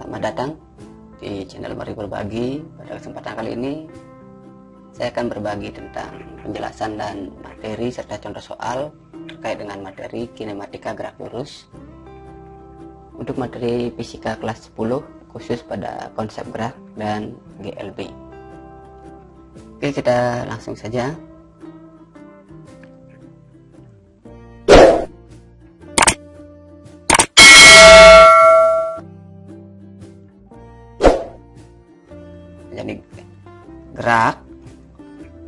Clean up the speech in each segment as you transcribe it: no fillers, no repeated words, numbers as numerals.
Selamat datang di channel Mari Berbagi. Pada kesempatan kali ini saya akan berbagi tentang penjelasan dan materi serta contoh soal terkait dengan materi kinematika gerak lurus untuk materi fisika kelas 10 khusus pada konsep gerak dan GLB. Oke, kita langsung saja. Jadi gerak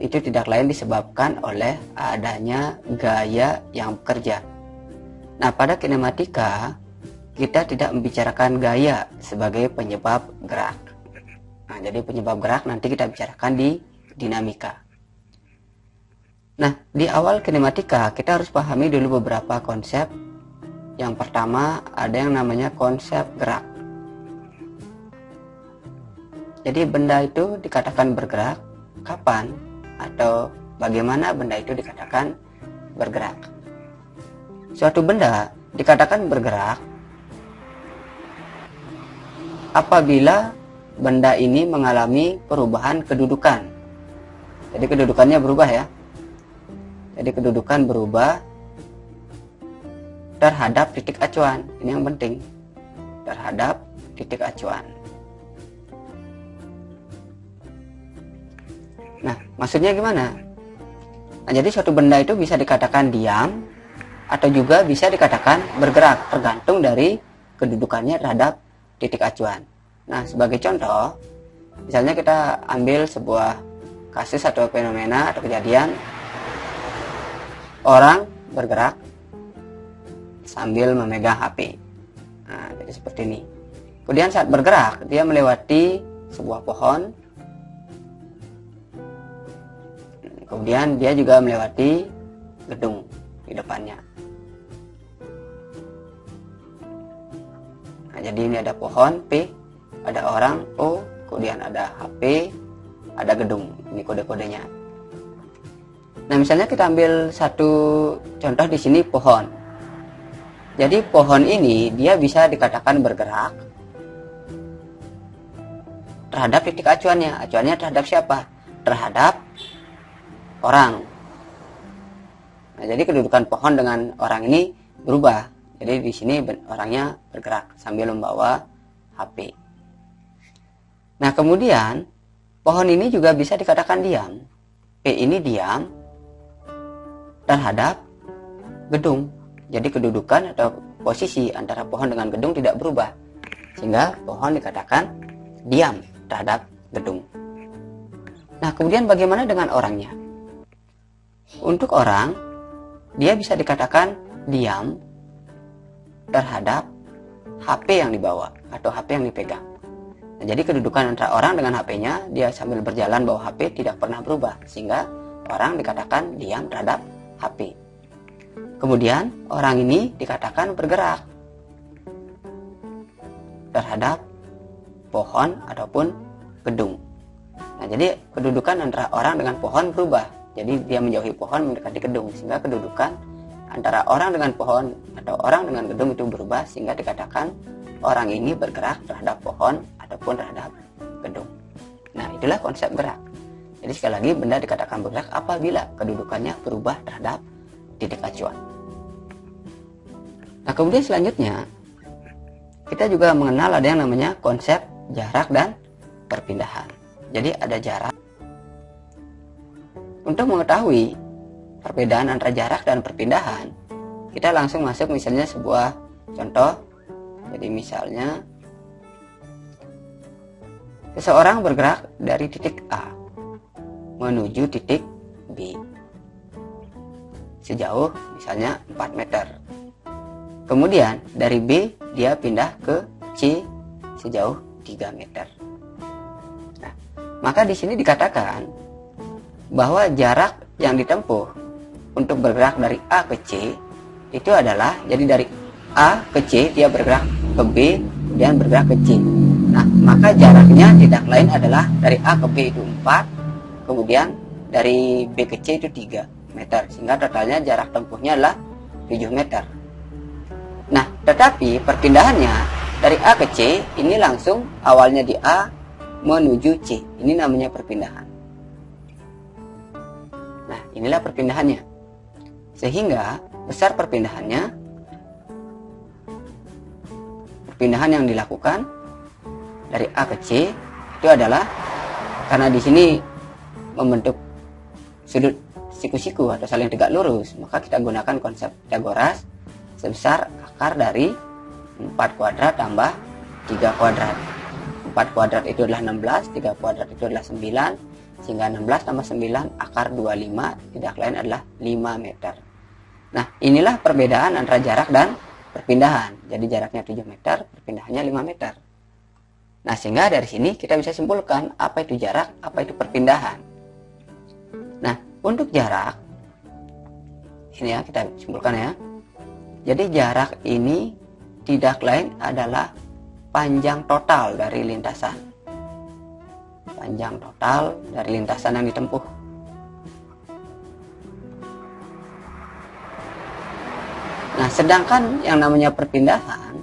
itu tidak lain disebabkan oleh adanya gaya yang bekerja. Nah, pada kinematika kita tidak membicarakan gaya sebagai penyebab gerak. Nah, jadi penyebab gerak nanti kita bicarakan di dinamika. Nah, di awal kinematika kita harus pahami dulu beberapa konsep. Yang pertama ada yang namanya konsep gerak. Jadi benda itu dikatakan bergerak kapan atau bagaimana benda itu dikatakan bergerak. Suatu benda dikatakan bergerak apabila benda ini mengalami perubahan kedudukan. Jadi kedudukannya berubah ya. Jadi kedudukan berubah terhadap titik acuan. Ini yang penting. Terhadap titik acuan. Nah, maksudnya gimana? Nah, jadi suatu benda itu bisa dikatakan diam atau juga bisa dikatakan bergerak, tergantung dari kedudukannya terhadap titik acuan. Nah, sebagai contoh, misalnya kita ambil sebuah kasus atau fenomena atau kejadian orang bergerak sambil memegang HP. Nah, jadi seperti ini. Kemudian saat bergerak, dia melewati sebuah pohon. Kemudian dia juga melewati gedung di depannya. Nah, jadi ini ada pohon P, ada orang O, kemudian ada HP, ada gedung. Ini kode-kodenya. Nah, misalnya kita ambil satu contoh di sini pohon. Jadi pohon ini dia bisa dikatakan bergerak terhadap titik acuannya. Acuannya terhadap siapa? Terhadap orang. Nah, jadi kedudukan pohon dengan orang ini berubah. Jadi di sini orangnya bergerak sambil membawa HP. Nah, kemudian pohon ini juga bisa dikatakan diam. P ini diam terhadap gedung. Jadi kedudukan atau posisi antara pohon dengan gedung tidak berubah. Sehingga pohon dikatakan diam terhadap gedung. Nah, kemudian bagaimana dengan orangnya? Untuk orang, dia bisa dikatakan diam terhadap HP yang dibawa atau HP yang dipegang. Nah, jadi kedudukan antara orang dengan HP-nya, dia sambil berjalan bawa HP tidak pernah berubah, sehingga orang dikatakan diam terhadap HP. Kemudian orang ini dikatakan bergerak terhadap pohon ataupun gedung. Nah, jadi kedudukan antara orang dengan pohon berubah. Jadi dia menjauhi pohon mendekati gedung, sehingga kedudukan antara orang dengan pohon atau orang dengan gedung itu berubah, sehingga dikatakan orang ini bergerak terhadap pohon ataupun terhadap gedung. Nah, itulah konsep gerak. Jadi sekali lagi benda dikatakan bergerak apabila kedudukannya berubah terhadap titik acuan. Nah, kemudian selanjutnya kita juga mengenal ada yang namanya konsep jarak dan perpindahan. Jadi ada jarak. Untuk mengetahui perbedaan antara jarak dan perpindahan, kita langsung masuk misalnya sebuah contoh. Jadi misalnya seseorang bergerak dari titik A menuju titik B sejauh misalnya 4 meter. Kemudian dari B dia pindah ke C sejauh 3 meter. Nah, maka di sini dikatakan bahwa jarak yang ditempuh untuk bergerak dari A ke C itu adalah, jadi dari A ke C dia bergerak ke B dan bergerak ke C. Nah, maka jaraknya tidak lain adalah dari A ke B itu 4, kemudian dari B ke C itu 3 meter, sehingga totalnya jarak tempuhnya adalah 7 meter. Nah, tetapi perpindahannya dari A ke C, ini langsung awalnya di A menuju C. Ini namanya perpindahan. Nah, inilah perpindahannya. Sehingga besar perpindahan yang dilakukan dari A ke C itu adalah, karena di sini membentuk sudut siku-siku atau saling tegak lurus, maka kita gunakan konsep Pitagoras sebesar akar dari 4 kuadrat tambah 3 kuadrat. 4 kuadrat itu adalah 16, 3 kuadrat itu adalah 9, sehingga 16 tambah 9 akar 25, tidak lain adalah 5 meter. Nah, inilah perbedaan antara jarak dan perpindahan. Jadi jaraknya 7 meter, perpindahannya 5 meter. Nah, sehingga dari sini kita bisa simpulkan apa itu jarak, apa itu perpindahan. Nah, untuk jarak, ini ya kita simpulkan ya. Jadi jarak ini tidak lain adalah panjang total dari lintasan. Panjang total dari lintasan yang ditempuh. Nah, sedangkan yang namanya perpindahan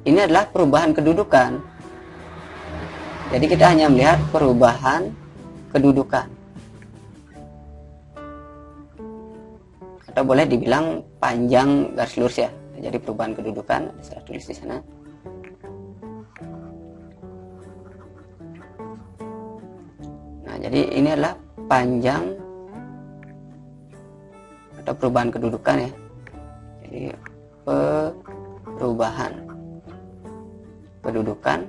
ini adalah perubahan kedudukan. Jadi kita hanya melihat perubahan kedudukan, atau boleh dibilang panjang garis lurus ya. Jadi perubahan kedudukan, saya tulis di sana. Nah, jadi ini adalah panjang atau perubahan kedudukan ya. Jadi perubahan kedudukan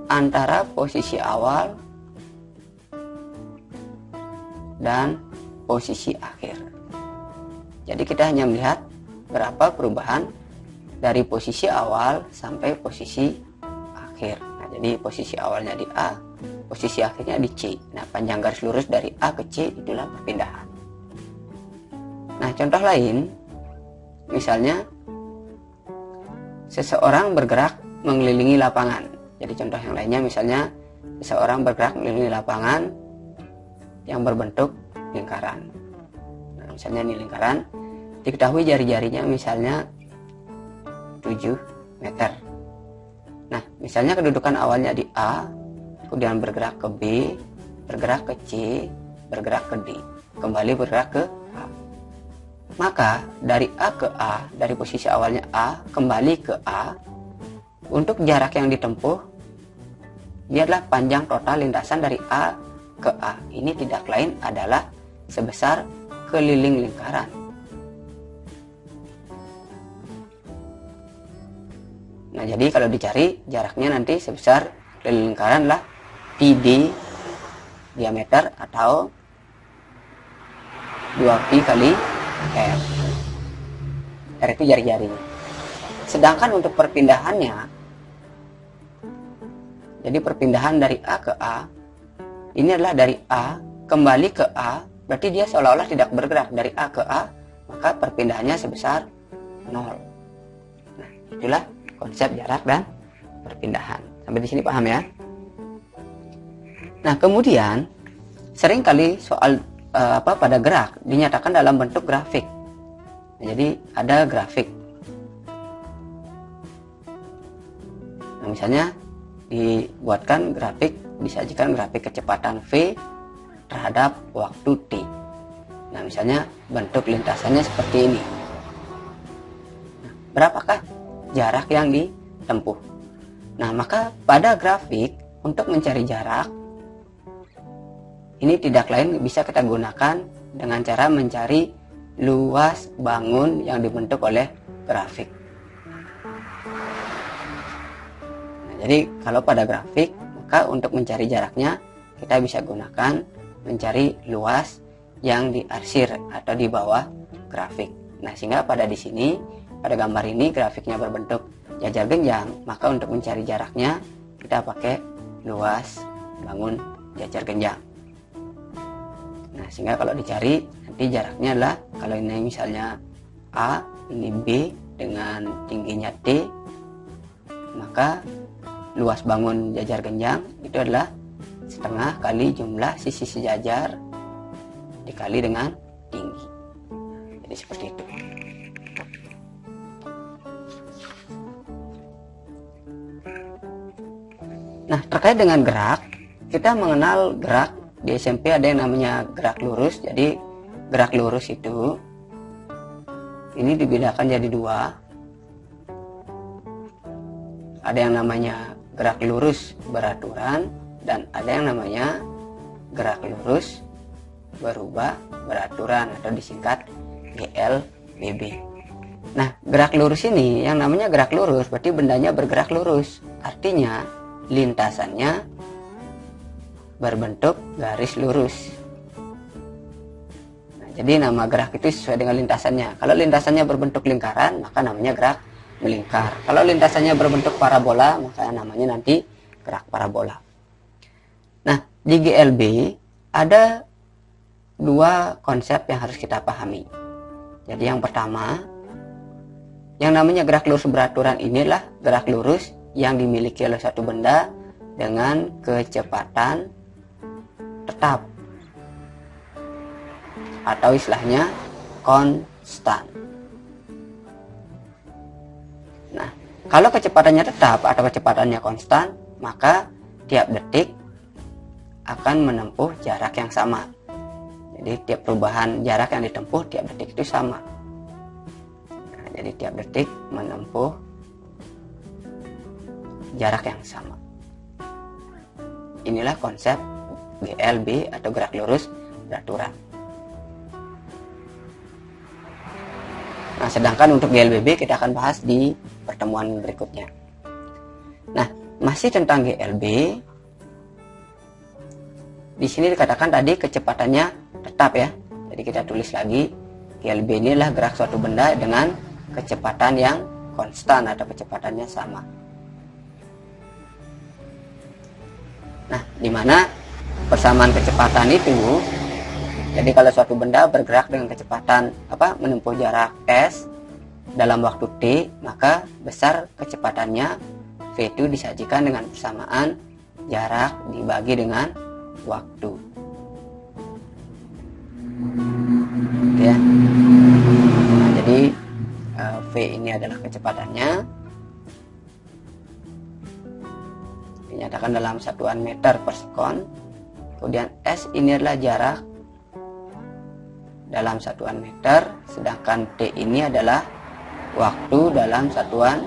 antara posisi awal dan posisi akhir. Jadi kita hanya melihat berapa perubahan dari posisi awal sampai posisi akhir. Nah, jadi posisi awalnya di A, posisi akhirnya di C. Nah, panjang garis lurus dari A ke C itulah perpindahan. Nah, contoh lain, misalnya seseorang bergerak mengelilingi lapangan. Jadi contoh yang lainnya misalnya seseorang bergerak mengelilingi lapangan yang berbentuk lingkaran. Nah, misalnya ini lingkaran, diketahui jari-jarinya misalnya 7 meter. Nah, misalnya kedudukan awalnya di A, kemudian bergerak ke B, bergerak ke C, bergerak ke D, kembali bergerak ke A. Maka dari A ke A, dari posisi awalnya A kembali ke A, untuk jarak yang ditempuh, dia adalah panjang total lintasan dari A ke A. Ini tidak lain adalah sebesar keliling lingkaran. Nah, jadi kalau dicari jaraknya nanti sebesar keliling lingkaran adalah PD diameter atau 2Pi kali R. R itu jari-jarinya. Sedangkan untuk perpindahannya, jadi perpindahan dari A ke A, ini adalah dari A kembali ke A, berarti dia seolah-olah tidak bergerak dari A ke A, maka perpindahannya sebesar 0. Nah, itulah konsep jarak dan perpindahan. Sampai di sini paham ya? Nah, kemudian seringkali soal pada gerak dinyatakan dalam bentuk grafik. Nah, jadi ada grafik. Nah, misalnya dibuatkan grafik, disajikan grafik kecepatan V terhadap waktu T. Nah, misalnya bentuk lintasannya seperti ini. Nah, berapakah jarak yang ditempuh? Nah, maka pada grafik untuk mencari jarak ini tidak lain bisa kita gunakan dengan cara mencari luas bangun yang dibentuk oleh grafik. Nah, jadi kalau pada grafik, maka untuk mencari jaraknya kita bisa gunakan mencari luas yang diarsir atau di bawah grafik. Nah, sehingga pada di sini, pada gambar ini grafiknya berbentuk jajar genjang, maka untuk mencari jaraknya kita pakai luas bangun jajar genjang. Nah, sehingga kalau dicari nanti jaraknya adalah, kalau ini misalnya A, ini B dengan tingginya T, maka luas bangun jajar genjang itu adalah setengah kali jumlah sisi sejajar dikali dengan tinggi. Jadi seperti itu. Nah, terkait dengan gerak, kita mengenal gerak di SMP ada yang namanya gerak lurus. Jadi gerak lurus itu ini dibedakan jadi dua. Ada yang namanya gerak lurus beraturan dan ada yang namanya gerak lurus berubah beraturan atau disingkat GLBB. Nah, gerak lurus ini yang namanya gerak lurus berarti bendanya bergerak lurus. Artinya lintasannya berbentuk garis lurus. Nah, jadi nama gerak itu sesuai dengan lintasannya. Kalau lintasannya berbentuk lingkaran, maka namanya gerak melingkar. Kalau lintasannya berbentuk parabola, maka namanya nanti gerak parabola. Nah, di GLB ada dua konsep yang harus kita pahami. Jadi yang pertama, yang namanya gerak lurus beraturan inilah gerak lurus yang dimiliki oleh suatu benda dengan kecepatan tetap atau istilahnya konstan. Nah, kalau kecepatannya tetap atau kecepatannya konstan, maka tiap detik akan menempuh jarak yang sama. Jadi tiap perubahan jarak yang ditempuh tiap detik itu sama. Nah, jadi tiap detik menempuh jarak yang sama. Inilah konsep GLB atau gerak lurus beraturan. Nah, sedangkan untuk GLBB kita akan bahas di pertemuan berikutnya. Nah, masih tentang GLB. Di sini dikatakan tadi kecepatannya tetap ya. Jadi kita tulis lagi GLB inilah gerak suatu benda dengan kecepatan yang konstan atau kecepatannya sama. Nah, di mana persamaan kecepatan itu, jadi kalau suatu benda bergerak dengan kecepatan menempuh jarak s dalam waktu t, maka besar kecepatannya v itu disajikan dengan persamaan jarak dibagi dengan waktu. Ya. Nah, jadi v ini adalah kecepatannya dinyatakan dalam satuan meter per sekon. Kemudian s ini adalah jarak dalam satuan meter, sedangkan t ini adalah waktu dalam satuan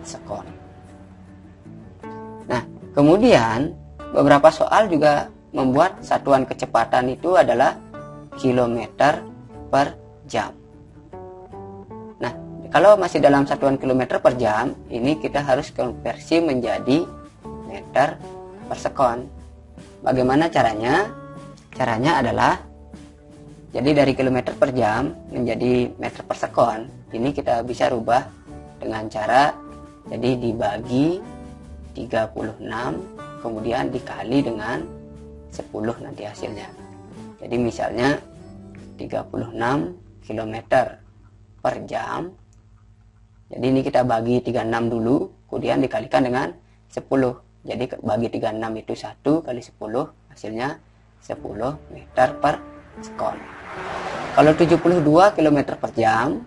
sekon. Nah, kemudian beberapa soal juga membuat satuan kecepatan itu adalah kilometer per jam. Nah, kalau masih dalam satuan kilometer per jam, ini kita harus konversi menjadi meter per sekon. Bagaimana caranya? Caranya adalah jadi dari kilometer per jam menjadi meter per sekon. Ini kita bisa rubah dengan cara jadi dibagi 36 kemudian dikali dengan 10 nanti hasilnya. Jadi misalnya 36 km per jam. Jadi ini kita bagi 36 dulu, kemudian dikalikan dengan 10. Jadi bagi 36 itu 1 kali 10, hasilnya 10 meter per sekon. Kalau 72 km per jam,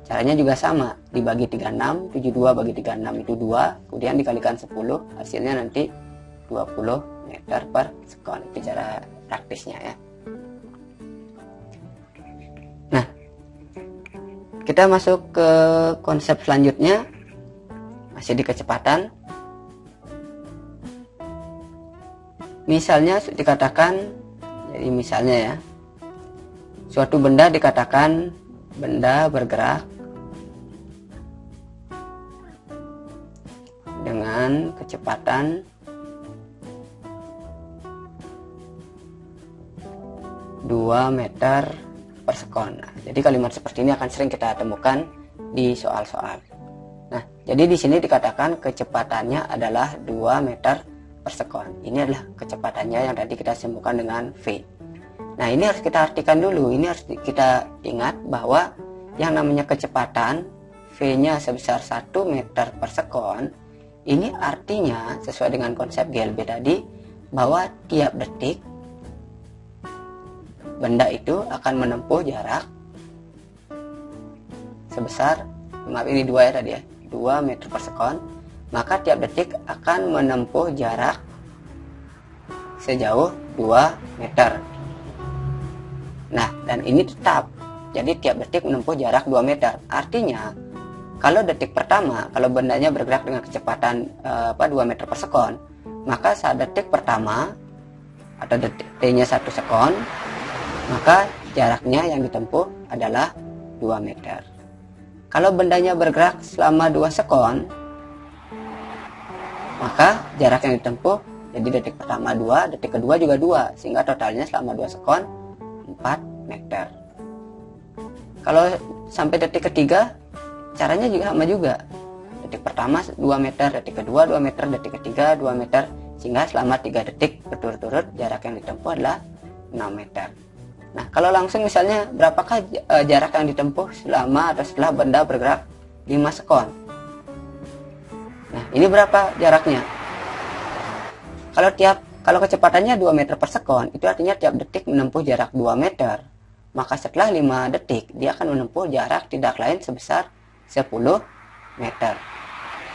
caranya juga sama, dibagi 36, 72 bagi 36 itu 2, kemudian dikalikan 10, hasilnya nanti 20 meter per sekon. Itu cara praktisnya ya. Nah, kita masuk ke konsep selanjutnya, masih di kecepatan. Misalnya dikatakan, jadi misalnya ya, suatu benda dikatakan benda bergerak dengan kecepatan 2 meter per sekon. Nah, jadi kalimat seperti ini akan sering kita temukan di soal-soal. Nah, jadi di sini dikatakan kecepatannya adalah 2 meter per sekon. Ini adalah kecepatannya yang tadi kita sambungkan dengan V. Nah, ini harus kita artikan dulu. Ini harus kita ingat bahwa yang namanya kecepatan V-nya sebesar 1 meter per sekon, ini artinya sesuai dengan konsep GLB tadi bahwa tiap detik benda itu akan menempuh jarak sebesar, maaf ini 2 ya tadi ya, 2 meter per sekon, maka tiap detik akan menempuh jarak sejauh 2 meter. Nah, dan ini tetap, jadi tiap detik menempuh jarak 2 meter. Artinya, kalau detik pertama, kalau bendanya bergerak dengan kecepatan 2 meter per sekon, maka saat detik pertama, atau detik T-nya 1 sekon, maka jaraknya yang ditempuh adalah 2 meter. Kalau bendanya bergerak selama 2 sekon, maka jarak yang ditempuh, jadi detik pertama 2, detik kedua juga 2, sehingga totalnya selama 2 sekon 4 meter. Kalau sampai detik ketiga, caranya juga sama juga. Detik pertama 2 meter, detik kedua 2 meter, detik ketiga 2 meter, sehingga selama 3 detik berturut-turut jarak yang ditempuh adalah 6 meter. Nah, kalau langsung misalnya berapakah jarak yang ditempuh selama atau setelah benda bergerak 5 sekon? Nah, ini berapa jaraknya? Kalau kecepatannya 2 meter per sekon, itu artinya tiap detik menempuh jarak 2 meter. Maka setelah 5 detik, dia akan menempuh jarak tidak lain sebesar 10 meter.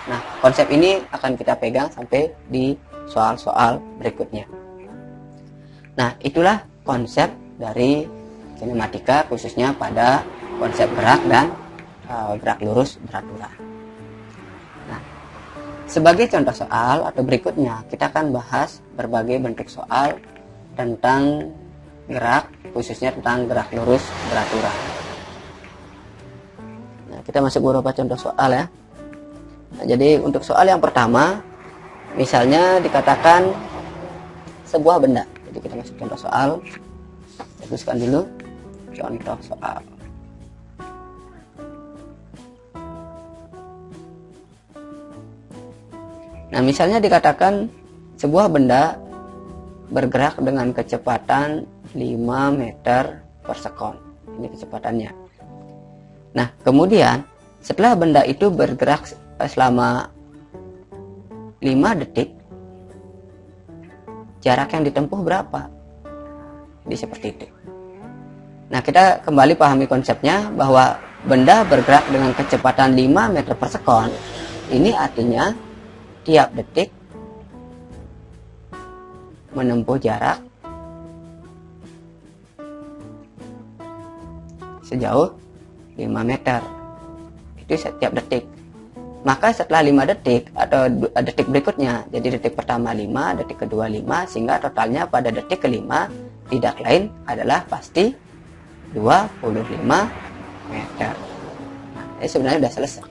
Nah, konsep ini akan kita pegang sampai di soal-soal berikutnya. Nah, itulah konsep dari kinematika, khususnya pada konsep gerak dan gerak lurus beraturan. Nah, sebagai contoh soal atau berikutnya, kita akan bahas berbagai bentuk soal tentang gerak, khususnya tentang gerak lurus beraturan. Nah, kita masuk beberapa contoh soal ya. Nah, jadi untuk soal yang pertama, misalnya dikatakan sebuah benda. Jadi kita masuk contoh soal. Saya tuliskan dulu contoh soal. Nah, misalnya dikatakan sebuah benda bergerak dengan kecepatan 5 meter per sekon. Ini kecepatannya. Nah, kemudian setelah benda itu bergerak selama 5 detik, jarak yang ditempuh berapa? Jadi seperti itu. Nah, kita kembali pahami konsepnya bahwa benda bergerak dengan kecepatan 5 meter per sekon. Ini artinya tiap detik menempuh jarak sejauh 5 meter. Itu setiap detik. Maka setelah 5 detik atau detik berikutnya, jadi detik pertama 5, detik kedua 5, sehingga totalnya pada detik kelima tidak lain adalah pasti 25 meter. Nah, ini sebenarnya sudah selesai.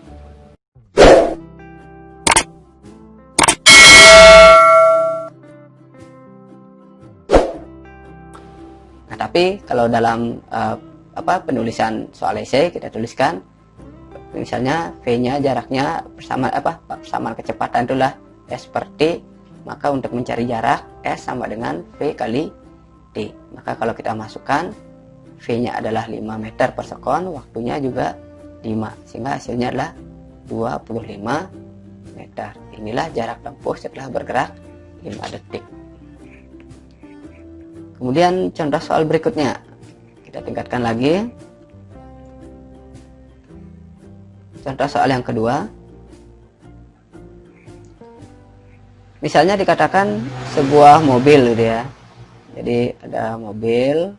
Nah, tapi kalau dalam penulisan soal esai kita tuliskan misalnya V-nya jaraknya persamaan kecepatan itulah S per T, maka untuk mencari jarak S sama dengan V kali T. Maka kalau kita masukkan V-nya adalah 5 meter per sekon, waktunya juga 5, sehingga hasilnya adalah 25 meter. Inilah jarak tempuh setelah bergerak 5 detik. Kemudian contoh soal berikutnya, kita tingkatkan lagi. Contoh soal yang kedua, misalnya dikatakan sebuah mobil gitu ya. Jadi ada mobil,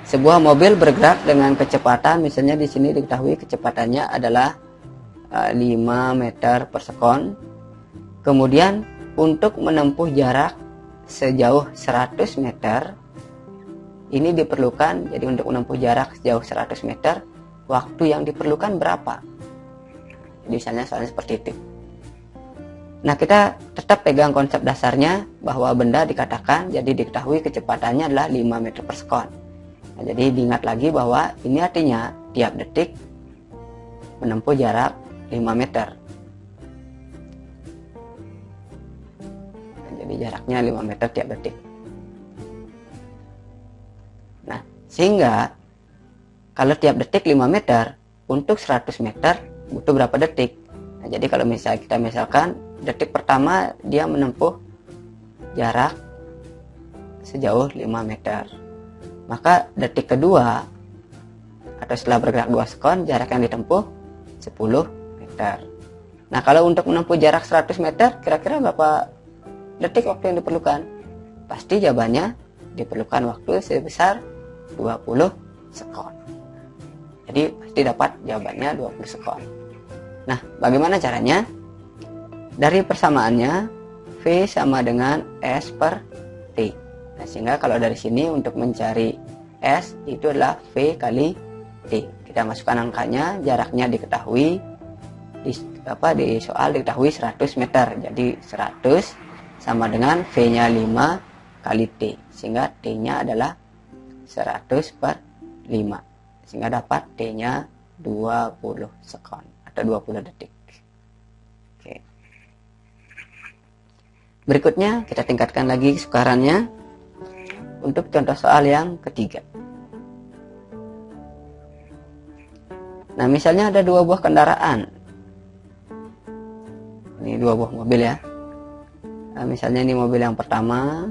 sebuah mobil bergerak dengan kecepatan, misalnya di sini diketahui kecepatannya adalah 5 meter per sekon. Kemudian untuk menempuh jarak sejauh 100 meter, ini diperlukan, jadi untuk menempuh jarak sejauh 100 meter, waktu yang diperlukan berapa? Jadi misalnya soalnya seperti itu. Nah, kita tetap pegang konsep dasarnya bahwa benda dikatakan, jadi diketahui kecepatannya adalah 5 meter per sekon. Nah, jadi diingat lagi bahwa ini artinya tiap detik menempuh jarak 5 meter. Nah, jadi jaraknya 5 meter tiap detik. Nah, sehingga kalau tiap detik 5 meter, untuk 100 meter butuh berapa detik? Nah, jadi kalau misalnya kita misalkan detik pertama dia menempuh jarak sejauh 5 meter. Maka detik kedua atau setelah bergerak 2 sekon, jarak yang ditempuh 10 meter. Nah, kalau untuk menempuh jarak 100 meter, kira-kira berapa detik waktu yang diperlukan? Pasti jawabannya diperlukan waktu sebesar 20 sekon. Jadi pasti dapat jawabannya 20 sekon. Nah, bagaimana caranya? Dari persamaannya, V sama dengan S per T. Nah, sehingga kalau dari sini untuk mencari S itu adalah V kali T. Kita masukkan angkanya, jaraknya diketahui, di soal diketahui 100 meter. Jadi 100 sama dengan V-nya 5 kali T. Sehingga T-nya adalah 100 per 5. Sehingga dapat T-nya 20 sekon atau 20 detik. Oke. Berikutnya kita tingkatkan lagi kesukarannya untuk contoh soal yang ketiga. Nah, misalnya ada 2 buah kendaraan. Ini 2 buah mobil ya. Nah, misalnya ini mobil yang pertama.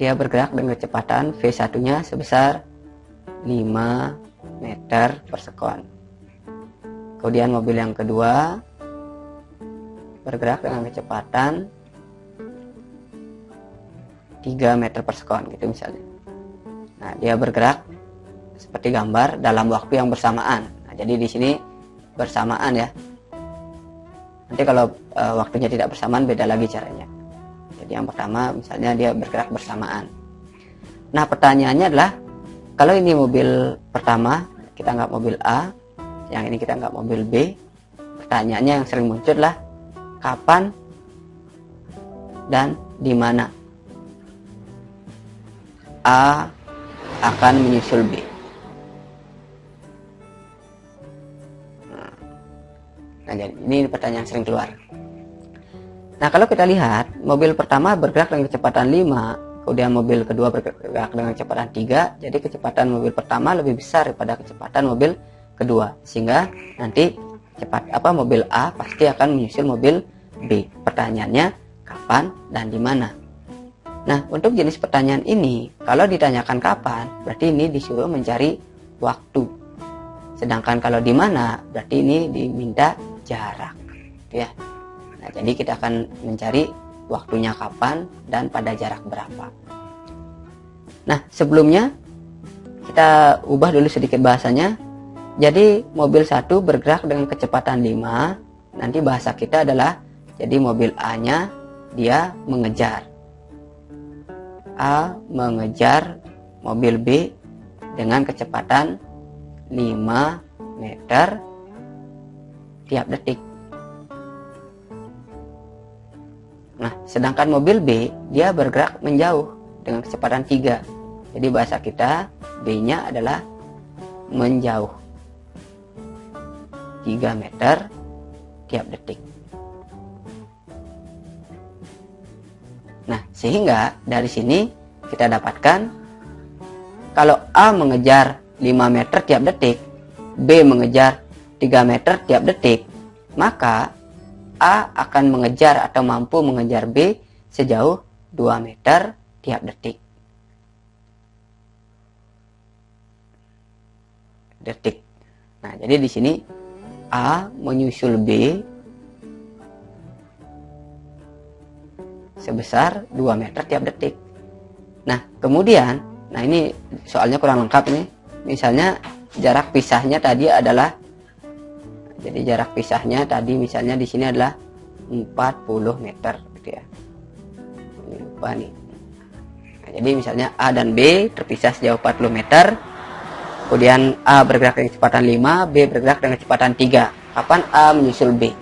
Dia bergerak dengan kecepatan V1-nya sebesar 5 meter per sekon. Kemudian mobil yang kedua bergerak dengan kecepatan 3 meter per sekon gitu misalnya. Nah, dia bergerak seperti gambar dalam waktu yang bersamaan. Nah, jadi di sini bersamaan ya. Nanti kalau waktunya tidak bersamaan beda lagi caranya. Jadi yang pertama misalnya dia bergerak bersamaan. Nah, pertanyaannya adalah kalau ini mobil pertama, kita anggap mobil A, yang ini kita anggap mobil B. Pertanyaannya yang sering muncul adalah kapan dan di mana A akan menyusul B. Nah, jadi ini pertanyaan yang sering keluar. Nah, kalau kita lihat mobil pertama bergerak dengan kecepatan 5, kemudian mobil kedua bergerak dengan kecepatan 3, jadi kecepatan mobil pertama lebih besar daripada kecepatan mobil kedua, sehingga nanti mobil A pasti akan menyusul mobil B. Pertanyaannya kapan dan di mana. Nah, untuk jenis pertanyaan ini, kalau ditanyakan kapan, berarti ini disuruh mencari waktu. Sedangkan kalau di mana, berarti ini diminta jarak. Ya. Nah, jadi kita akan mencari waktunya kapan dan pada jarak berapa. Nah, sebelumnya kita ubah dulu sedikit bahasanya. Jadi mobil 1 bergerak dengan kecepatan 5. Nanti bahasa kita adalah, jadi mobil A-nya dia mengejar. A mengejar mobil B dengan kecepatan 5 meter tiap detik. Nah, sedangkan mobil B dia bergerak menjauh dengan kecepatan 3. Jadi bahasa kita B-nya adalah menjauh 3 meter tiap detik. Nah, sehingga dari sini kita dapatkan kalau A mengejar 5 meter tiap detik, B mengejar 3 meter tiap detik, maka A akan mengejar atau mampu mengejar B sejauh 2 meter tiap detik. Nah, jadi di sini A menyusul B sebesar 2 meter tiap detik. Nah, kemudian, ini soalnya kurang lengkap ini. Misalnya jarak pisahnya tadi adalah, jadi jarak pisahnya tadi misalnya di sini adalah 40 meter gitu ya. Ini lupa nih. Nah, jadi misalnya A dan B terpisah sejauh 40 meter. Kemudian A bergerak dengan kecepatan 5, B bergerak dengan kecepatan 3. Kapan A menyusul B?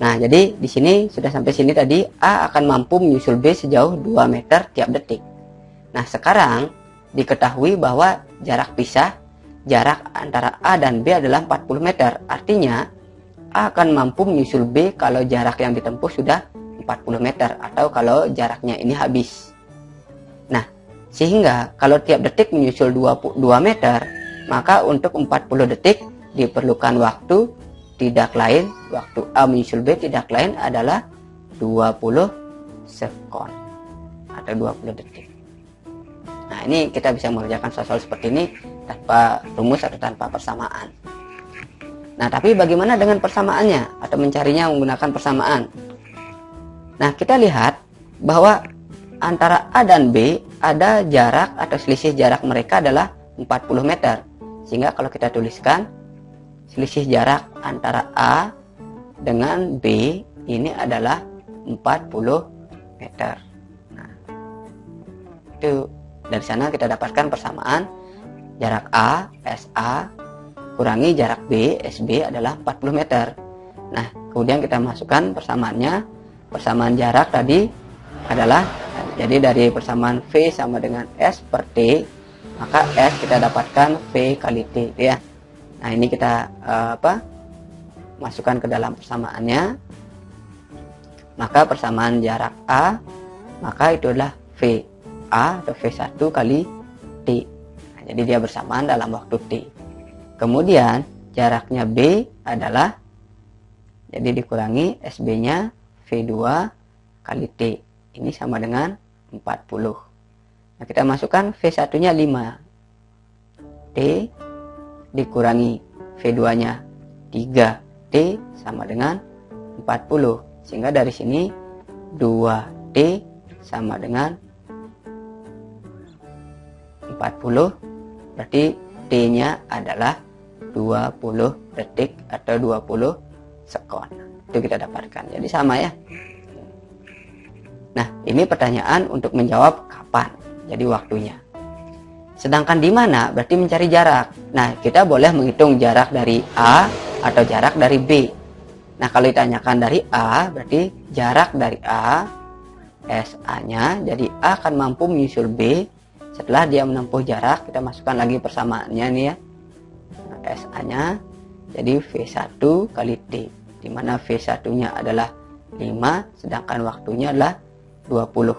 Nah, jadi di sini sudah sampai sini tadi A akan mampu menyusul B sejauh 2 meter tiap detik. Nah, sekarang diketahui bahwa jarak pisah, jarak antara A dan B adalah 40 meter. Artinya A akan mampu menyusul B kalau jarak yang ditempuh sudah 40 meter atau kalau jaraknya ini habis. Nah, sehingga kalau tiap detik menyusul 2 meter, maka untuk 40 detik diperlukan waktu tidak lain, waktu A menyusul B tidak lain adalah 20 sekon atau 20 detik. Nah, ini kita bisa mengerjakan soal seperti ini tanpa rumus atau tanpa persamaan. Nah, tapi bagaimana dengan persamaannya atau mencarinya menggunakan persamaan? Nah, kita lihat bahwa antara A dan B ada jarak atau selisih jarak mereka adalah 40 meter. Sehingga kalau kita tuliskan selisih jarak antara A dengan B ini adalah 40 meter. Nah, itu dari sana kita dapatkan persamaan jarak A, SA, kurangi jarak B, SB adalah 40 meter. Nah, kemudian kita masukkan persamaannya. Persamaan jarak tadi adalah, jadi dari persamaan V sama dengan S per T, maka S kita dapatkan V kali T, ya. Nah, ini kita masukkan ke dalam persamaannya. Maka persamaan jarak A, maka itu adalah V A atau V1 kali T. Nah, jadi dia bersamaan dalam waktu T. Kemudian jaraknya B adalah, jadi dikurangi SB nya V2 kali T. Ini sama dengan 40. Nah, kita masukkan V1 nya 5 T dikurangi V2 nya 3 T sama dengan 40. Sehingga dari sini 2T sama dengan 40. Berarti T-nya adalah 20 detik atau 20 sekon. Itu kita dapatkan. Jadi sama ya. Nah, ini pertanyaan untuk menjawab kapan. Jadi waktunya. Sedangkan di mana berarti mencari jarak. Nah, kita boleh menghitung jarak dari A atau jarak dari B. Nah, kalau ditanyakan dari A, berarti jarak dari A, SA-nya, jadi A akan mampu menyusul B. Setelah dia menempuh jarak, kita masukkan lagi persamaannya nih ya. Nah, SA-nya, jadi V1 kali T. Di mana V1-nya adalah 5, sedangkan waktunya adalah 20.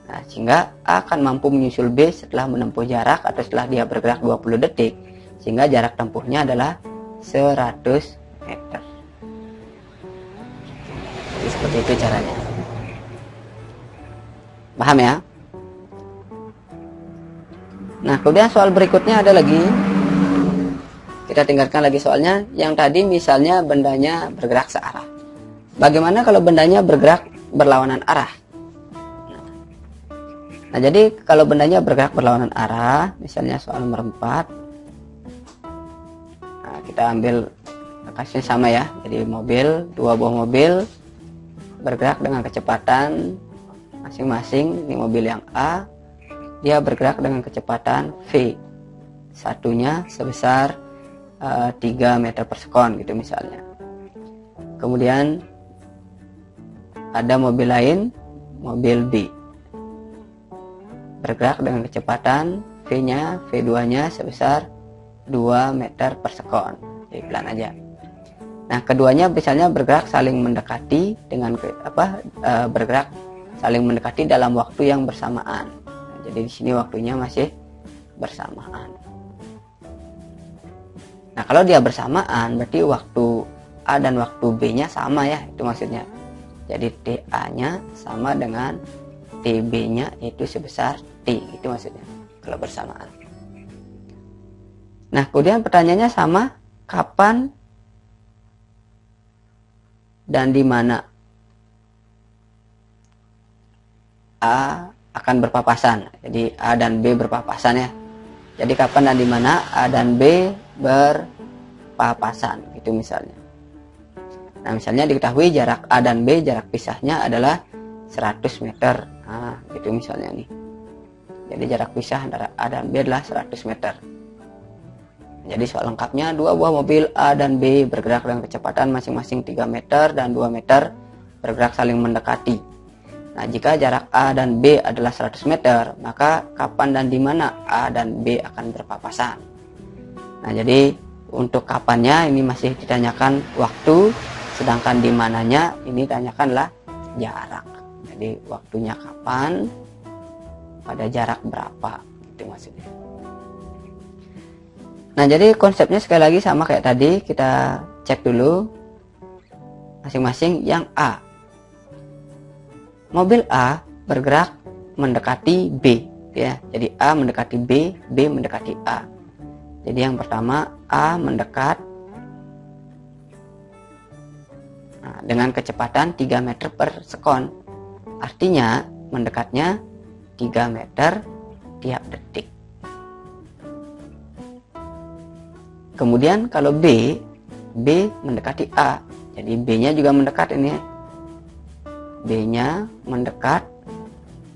Nah, sehingga A akan mampu menyusul B setelah menempuh jarak atau setelah dia bergerak 20 detik. Sehingga jarak tempuhnya adalah 100 meter. Seperti itu caranya. Paham ya? Nah, kemudian soal berikutnya ada lagi. Kita tinggalkan lagi soalnya. Yang tadi misalnya bendanya bergerak searah. Bagaimana kalau bendanya bergerak berlawanan arah? Nah, jadi kalau bendanya bergerak berlawanan arah, misalnya soal nomor 4. Nah, kita ambil kasusnya sama ya. Jadi mobil, dua buah mobil bergerak dengan kecepatan masing-masing. Ini mobil yang A, dia bergerak dengan kecepatan V. Satunya sebesar 3 meter per sekon gitu misalnya. Kemudian ada mobil lain, mobil B, bergerak dengan kecepatan V-nya, V2-nya sebesar 2 meter per sekon. Jadi pelan aja. Nah, keduanya misalnya bergerak saling mendekati dengan bergerak saling mendekati dalam waktu yang bersamaan. Nah, jadi di sini waktunya masih bersamaan. Nah, kalau dia bersamaan berarti waktu A dan waktu B-nya sama ya, itu maksudnya. Jadi TA-nya sama dengan TB-nya itu sebesar T, itu maksudnya kalau bersamaan. Nah, kemudian pertanyaannya sama, kapan dan di mana A akan berpapasan. Jadi A dan B berpapasan ya. Jadi kapan dan di mana A dan B berpapasan, itu misalnya. Nah, misalnya diketahui jarak A dan B, jarak pisahnya adalah 100 meter. Nah, gitu misalnya nih. Jadi jarak pisah antara A dan B adalah 100 meter. Jadi soal lengkapnya, dua buah mobil A dan B bergerak dengan kecepatan masing-masing 3 meter dan 2 meter, bergerak saling mendekati. Nah, jika jarak A dan B adalah 100 meter, maka kapan dan di mana A dan B akan berpapasan? Nah, jadi untuk kapannya ini masih ditanyakan waktu, sedangkan di mananya ini tanyakanlah jarak. Jadi waktunya kapan, pada jarak berapa, itu maksudnya. Nah, jadi konsepnya sekali lagi sama kayak tadi. Kita cek dulu masing-masing. Yang A, mobil A bergerak mendekati B, ya. Jadi A mendekati B, B mendekati A. Jadi yang pertama A mendekat dengan kecepatan 3 meter per sekon. Artinya mendekatnya 3 meter tiap detik. Kemudian kalau B mendekati A. Jadi B-nya juga mendekat ini. B-nya mendekat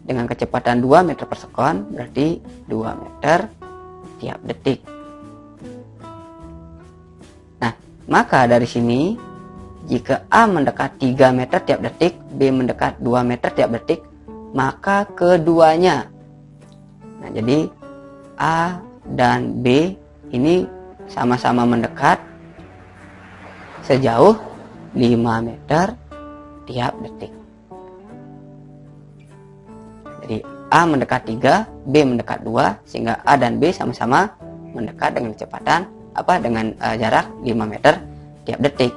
dengan kecepatan 2 meter per sekon, berarti 2 meter tiap detik. Nah, maka dari sini jika A mendekat 3 meter tiap detik, B mendekat 2 meter tiap detik, maka keduanya. Nah, jadi A dan B ini sama-sama mendekat sejauh 5 meter tiap detik. Jadi A mendekat 3, B mendekat 2, sehingga A dan B sama-sama mendekat dengan kecepatan dengan jarak 5 meter tiap detik.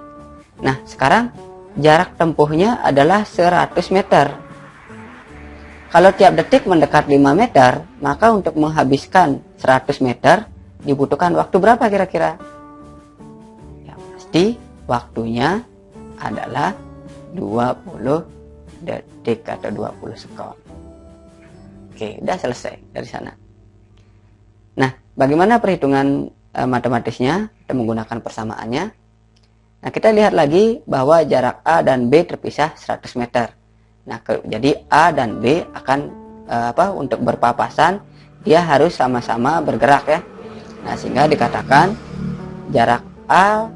Nah, sekarang jarak tempuhnya adalah 100 meter. Kalau tiap detik mendekat 5 meter, maka untuk menghabiskan 100 meter dibutuhkan waktu berapa kira-kira? Ya, pasti waktunya adalah 20 detik atau 20 sekon. Oke, udah selesai dari sana. Nah, bagaimana perhitungan matematisnya? Kita menggunakan persamaannya. Nah, kita lihat lagi bahwa jarak A dan B terpisah 100 meter. Nah, jadi A dan B akan untuk berpapasan, dia harus sama-sama bergerak, ya. Nah, sehingga dikatakan jarak A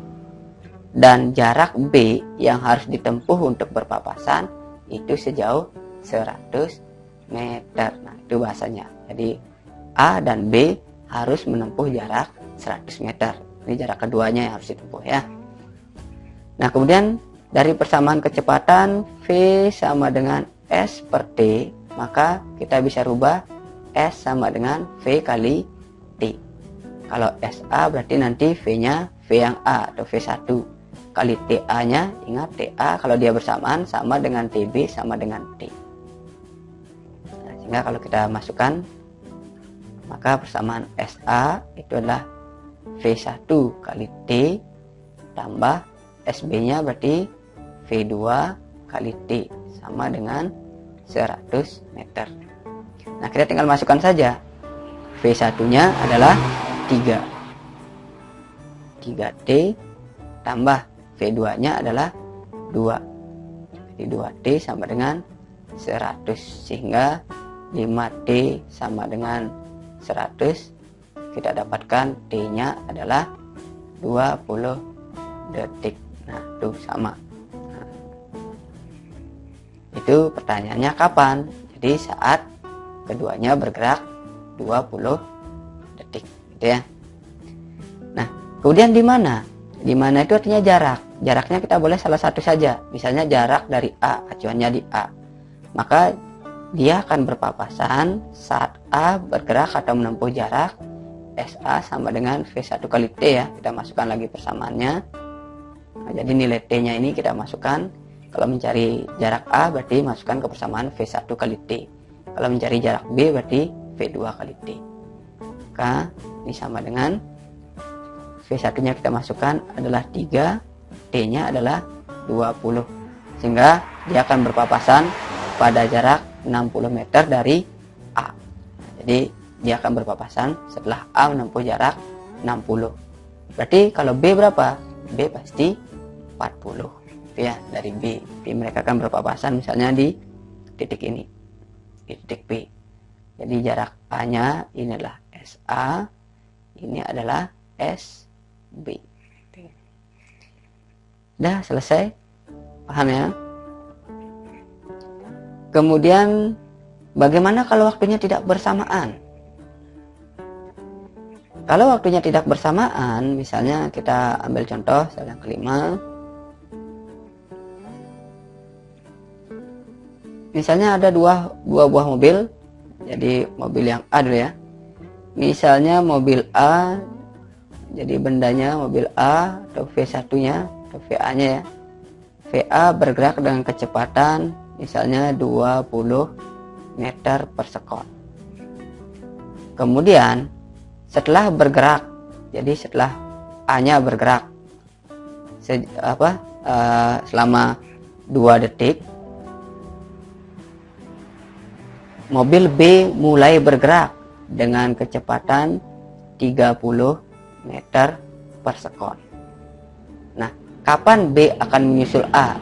dan jarak B yang harus ditempuh untuk berpapasan itu sejauh 100 meter. Nah, itu bahasanya. Jadi A dan B harus menempuh jarak 100 meter. Ini jarak keduanya yang harus ditempuh, ya. Nah, kemudian dari persamaan kecepatan V sama dengan S per T, maka kita bisa rubah S sama dengan V kali T. Kalau SA berarti nanti V-nya V yang A atau V1 kali TA-nya, ingat TA kalau dia bersamaan sama dengan TB sama dengan T. Nah, sehingga kalau kita masukkan, maka persamaan SA itu adalah V1 kali T tambah SB-nya berarti V2 kali T sama dengan 100 meter. Nah, kita tinggal masukkan saja. V1-nya adalah 3T tambah V2-nya adalah 2. Jadi 2T sama dengan 100, sehingga 5T sama dengan 100. Kita dapatkan T-nya adalah 20 detik. Nah, itu sama. Nah, itu pertanyaannya kapan? Jadi saat keduanya bergerak 20 detik, gitu ya. Nah, kemudian di mana? Di mana itu artinya jarak. Jaraknya kita boleh salah satu saja. Misalnya jarak dari A, acuannya di A. Maka dia akan berpapasan saat A bergerak atau menempuh jarak SA sama dengan V1 kali T, ya. Kita masukkan lagi persamaannya. Nah, jadi nilai T-nya ini kita masukkan. Kalau mencari jarak A berarti masukkan ke persamaan V1 kali T. Kalau mencari jarak B berarti V2 kali T. Maka ini sama dengan V1-nya kita masukkan adalah 3, T-nya adalah 20. Sehingga dia akan berpapasan pada jarak 60 meter dari A. Jadi dia akan berpapasan setelah A menempuh jarak 60. Berarti kalau B berapa? B pasti 40, ya, dari B. Jadi mereka akan berpapasan misalnya di titik ini, di titik B. Jadi jarak A-nya ini adalah SA, ini adalah SB. Udah selesai? Paham, ya? Kemudian bagaimana kalau waktunya tidak bersamaan? Kalau waktunya tidak bersamaan, misalnya kita ambil contoh yang kelima. Misalnya ada dua buah mobil. Jadi mobil yang A dulu, ya. Misalnya mobil A, jadi bendanya mobil A atau V1-nya atau VA-nya, ya. VA bergerak dengan kecepatan misalnya 20 meter per sekon. Kemudian setelah bergerak, jadi setelah A-nya bergerak selama 2 detik, mobil B mulai bergerak dengan kecepatan 30 meter per sekon. Nah, kapan B akan menyusul A?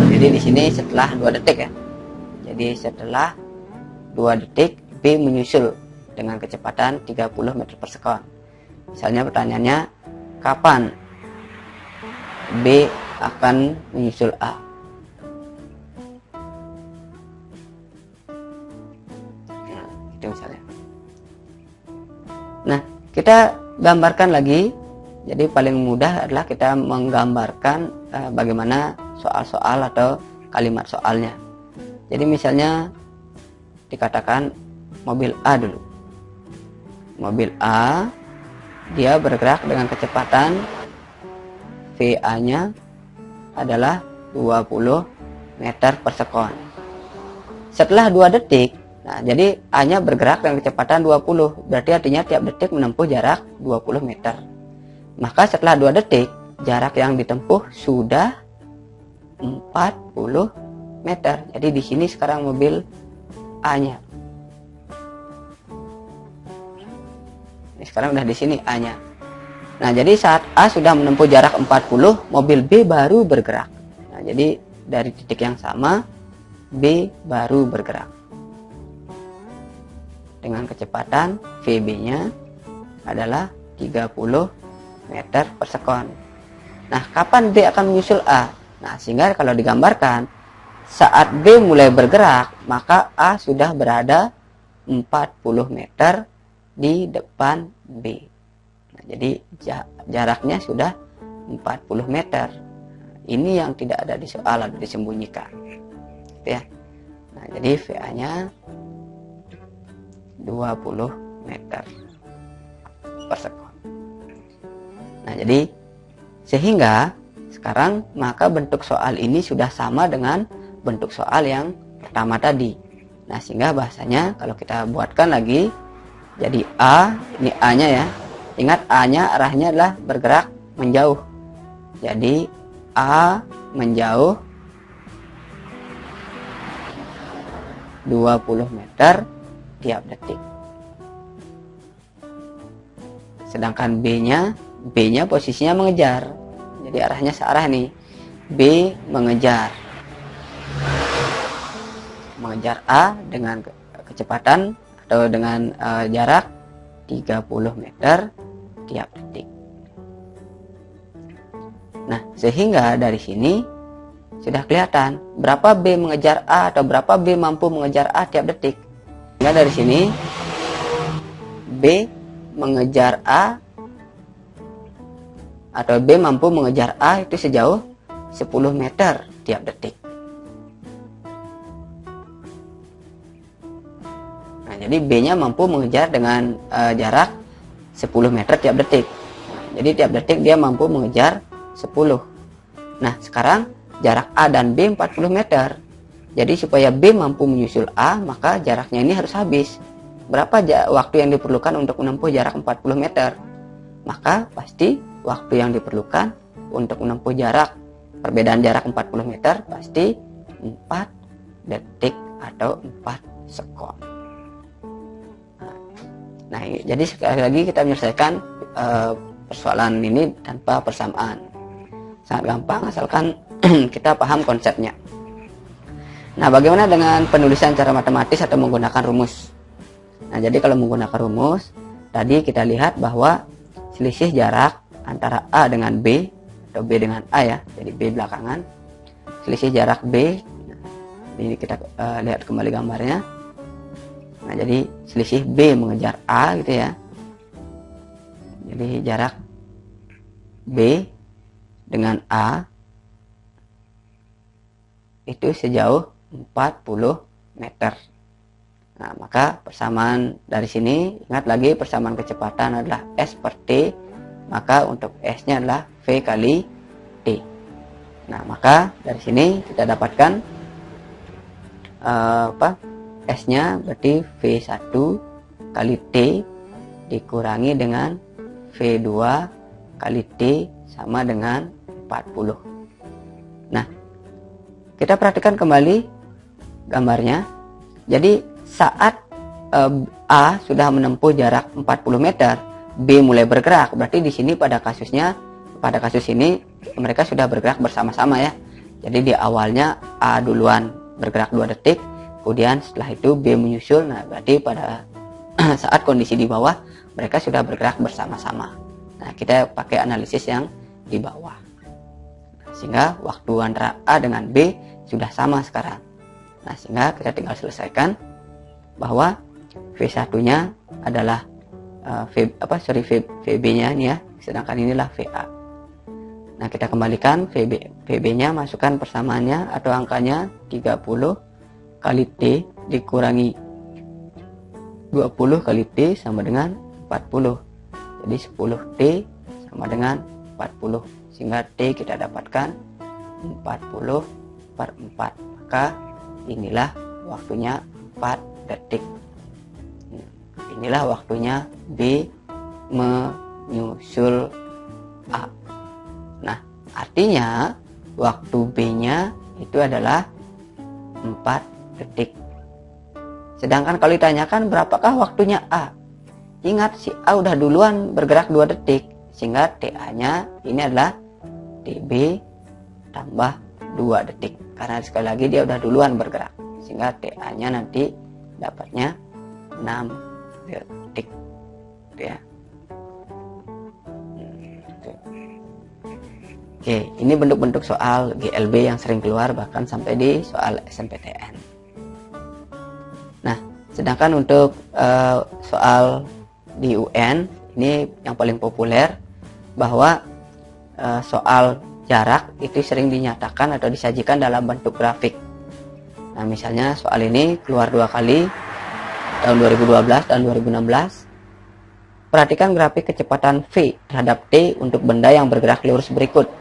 Jadi di sini setelah 2 detik ya. Jadi setelah 2 detik B menyusul dengan kecepatan 30 meter per sekon. Misalnya pertanyaannya, kapan B akan menyusul A? Nah, itu misalnya. Nah, kita gambarkan lagi. Jadi paling mudah adalah kita menggambarkan bagaimana soal-soal atau kalimat soalnya. Jadi misalnya dikatakan mobil A dulu. Mobil A, dia bergerak dengan kecepatan VA-nya adalah 20 meter per sekon. Setelah 2 detik, nah jadi A-nya bergerak dengan kecepatan 20, berarti artinya tiap detik menempuh jarak 20 meter. Maka setelah 2 detik, jarak yang ditempuh sudah 40 meter. Jadi di sini sekarang mobil A-nya. Ini sekarang udah di sini A-nya. Nah, jadi saat A sudah menempuh jarak 40, mobil B baru bergerak. Nah, jadi dari titik yang sama, B baru bergerak. Dengan kecepatan VB-nya adalah 30 meter per sekon. Nah, kapan B akan menyusul A? Nah, sehingga kalau digambarkan, saat B mulai bergerak, maka A sudah berada 40 meter di depan B. Nah, jadi jaraknya sudah 40 meter. Ini yang tidak ada di soal atau disembunyikan. Ya. Nah, jadi VA-nya 20 meter per sekon. Nah, jadi sehingga sekarang maka bentuk soal ini sudah sama dengan bentuk soal yang pertama tadi. Nah, sehingga bahasanya kalau kita buatkan lagi, jadi A, ini A-nya ya. Ingat A-nya arahnya adalah bergerak menjauh. Jadi A menjauh 20 meter tiap detik. Sedangkan B-nya posisinya mengejar. Jadi arahnya searah nih. B mengejar A dengan kecepatan atau dengan jarak 30 meter tiap detik. Nah, sehingga dari sini sudah kelihatan berapa B mengejar A atau berapa B mampu mengejar A tiap detik. Sehingga dari sini B mengejar A atau B mampu mengejar A itu sejauh 10 meter tiap detik. Nah, jadi B-nya mampu mengejar dengan jarak 10 meter tiap detik. Nah, jadi tiap detik dia mampu mengejar 10. Nah, sekarang jarak A dan B 40 meter. Jadi supaya B mampu menyusul A, maka jaraknya ini harus habis. Berapa waktu yang diperlukan untuk menempuh jarak 40 meter? Maka pasti waktu yang diperlukan untuk menempuh jarak perbedaan jarak 40 meter pasti 4 detik atau 4 sekon. Nah, jadi sekali lagi kita menyelesaikan persoalan ini tanpa persamaan. Sangat gampang asalkan kita paham konsepnya. Nah, bagaimana dengan penulisan secara matematis atau menggunakan rumus? Nah, jadi kalau menggunakan rumus, tadi kita lihat bahwa selisih jarak antara A dengan B atau B dengan A ya, jadi B belakangan. Selisih jarak B, ini kita lihat kembali gambarnya. Nah, jadi selisih B mengejar A gitu ya. Jadi jarak B dengan A itu sejauh 40 meter. Nah, maka persamaan dari sini, ingat lagi persamaan kecepatan adalah S per T, maka untuk S-nya adalah V kali T. Nah, maka dari sini kita dapatkan S-nya berarti V1 kali T dikurangi dengan V2 kali T sama dengan 40. Nah, kita perhatikan kembali gambarnya. Jadi saat A sudah menempuh jarak 40 meter, B mulai bergerak. Berarti di sini pada kasus ini mereka sudah bergerak bersama-sama ya. Jadi di awalnya A duluan bergerak 2 detik, kemudian setelah itu B menyusul. Nah, berarti pada saat kondisi di bawah mereka sudah bergerak bersama-sama. Nah, kita pakai analisis yang di bawah. Sehingga waktu antara A dengan B sudah sama sekarang. Nah, sehingga kita tinggal selesaikan bahwa V1-nya adalah VB-nya ini ya, sedangkan inilah VA. Nah, kita kembalikan VB-nya, masukkan persamaannya atau angkanya 30 kali T dikurangi 20 kali T sama dengan 40. Jadi 10T sama dengan 40. Sehingga T kita dapatkan 40/4. Maka inilah waktunya 4 detik. Inilah waktunya B menyusul A. Nah, artinya waktu B-nya itu adalah 4 detik. Sedangkan kalau ditanyakan berapakah waktunya A, ingat si A udah duluan bergerak 2 detik, sehingga TA-nya ini adalah TB tambah 2 detik. Karena sekali lagi dia udah duluan bergerak, sehingga TA-nya nanti dapatnya 6 detik. Ya. Oke, ini bentuk-bentuk soal GLB yang sering keluar bahkan sampai di soal SNMPTN. Nah, sedangkan untuk soal di UN ini yang paling populer bahwa soal jarak itu sering dinyatakan atau disajikan dalam bentuk grafik. Nah, misalnya soal ini keluar 2 kali tahun 2012 dan 2016. Perhatikan grafik kecepatan V terhadap T untuk benda yang bergerak lurus berikut.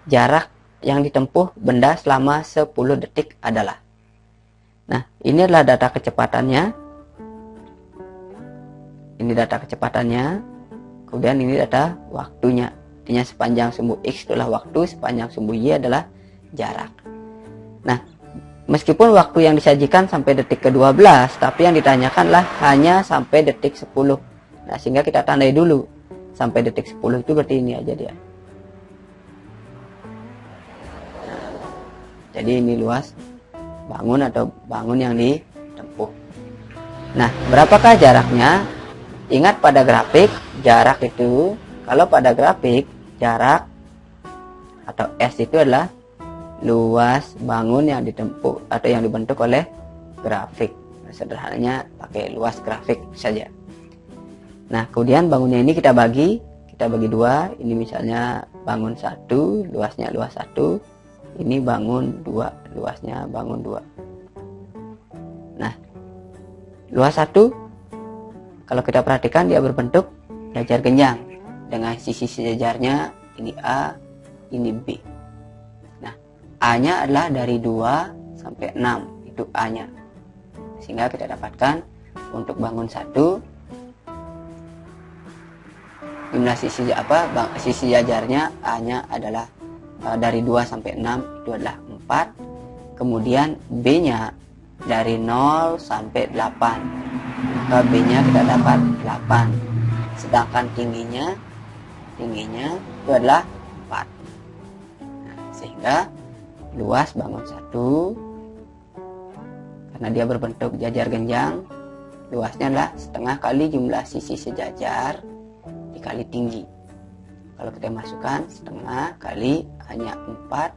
Jarak yang ditempuh benda selama 10 detik adalah. Nah, ini adalah data kecepatannya. Ini data kecepatannya. Kemudian ini data waktunya. Artinya sepanjang sumbu X adalah waktu, sepanjang sumbu Y adalah jarak. Nah, meskipun waktu yang disajikan sampai detik ke-12, tapi yang ditanyakanlah hanya sampai detik 10. Nah, sehingga kita tandai dulu. Sampai detik 10 itu berarti ini aja dia. Jadi ini luas bangun atau bangun yang ditempuh. Nah, berapakah jaraknya? Ingat pada grafik, jarak itu, kalau pada grafik, jarak atau S itu adalah luas bangun yang ditempuh atau yang dibentuk oleh grafik. Sederhananya pakai luas grafik saja. Nah, kemudian bangunnya ini kita bagi 2. Ini misalnya bangun 1, luasnya luas 1. Ini bangun 2, luasnya bangun 2. Nah, luas 1 kalau kita perhatikan dia berbentuk jajar genjang dengan sisi sejajarnya ini A, ini B. Nah, A-nya adalah dari 2 sampai 6, itu A-nya. Sehingga kita dapatkan untuk bangun 1 jumlah sisi jajarnya A-nya adalah dari 2 sampai 6 itu adalah 4. Kemudian B-nya dari 0 sampai 8. Maka B-nya kita dapat 8. Sedangkan tingginya itu adalah 4. Nah, sehingga luas bangun 1 karena dia berbentuk jajar genjang, luasnya adalah setengah kali jumlah sisi sejajar dikali tinggi. Kalau kita masukkan setengah kali hanya 4,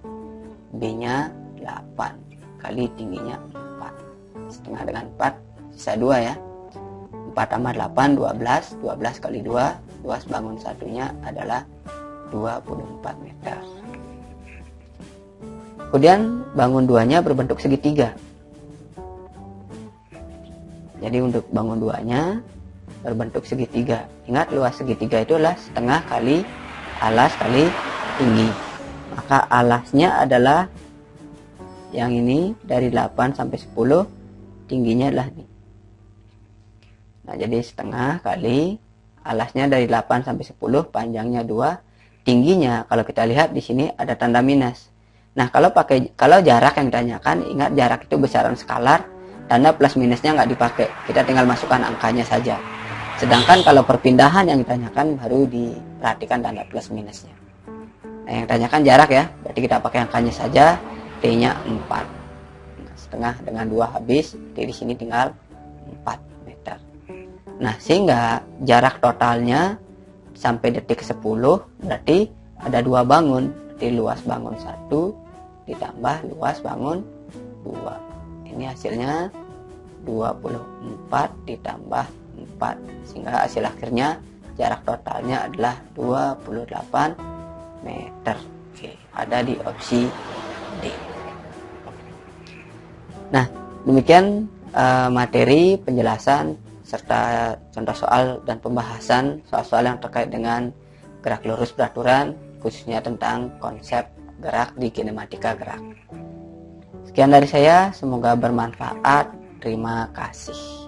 B-nya 8 kali tingginya 4. Setengah dengan 4 sisa 2 ya. 4 tambah 8 12, 12 kali 2, luas bangun satunya adalah 24 meter. Kemudian bangun 2-nya berbentuk segitiga. Jadi untuk bangun 2-nya berbentuk segitiga. Ingat luas segitiga itu adalah setengah kali alas kali tinggi. maka alasnya adalah yang ini dari 8 sampai 10, tingginya adalah ini. Nah, jadi setengah kali alasnya dari 8 sampai 10, panjangnya 2, tingginya kalau kita lihat di sini ada tanda minus. Nah, kalau jarak yang ditanyakan, ingat jarak itu besaran skalar, tanda plus minusnya nggak dipakai, kita tinggal masukkan angkanya saja. Sedangkan kalau perpindahan yang ditanyakan baru diperhatikan tanda plus minusnya. Nah, yang ditanyakan jarak ya, berarti kita pakai angkanya saja, T-nya 4. Nah, setengah dengan 2 habis, jadi di sini tinggal 4 meter. Nah, sehingga jarak totalnya sampai detik 10 berarti ada 2 bangun. Berarti luas bangun 1 ditambah luas bangun 2. Ini hasilnya 24 ditambah 4. Sehingga hasil akhirnya jarak totalnya adalah 28 meter. Oke, ada di opsi D. Nah, demikian materi penjelasan serta contoh soal dan pembahasan soal-soal yang terkait dengan gerak lurus beraturan, khususnya tentang konsep gerak di kinematika gerak. Sekian dari saya, semoga bermanfaat. Terima kasih.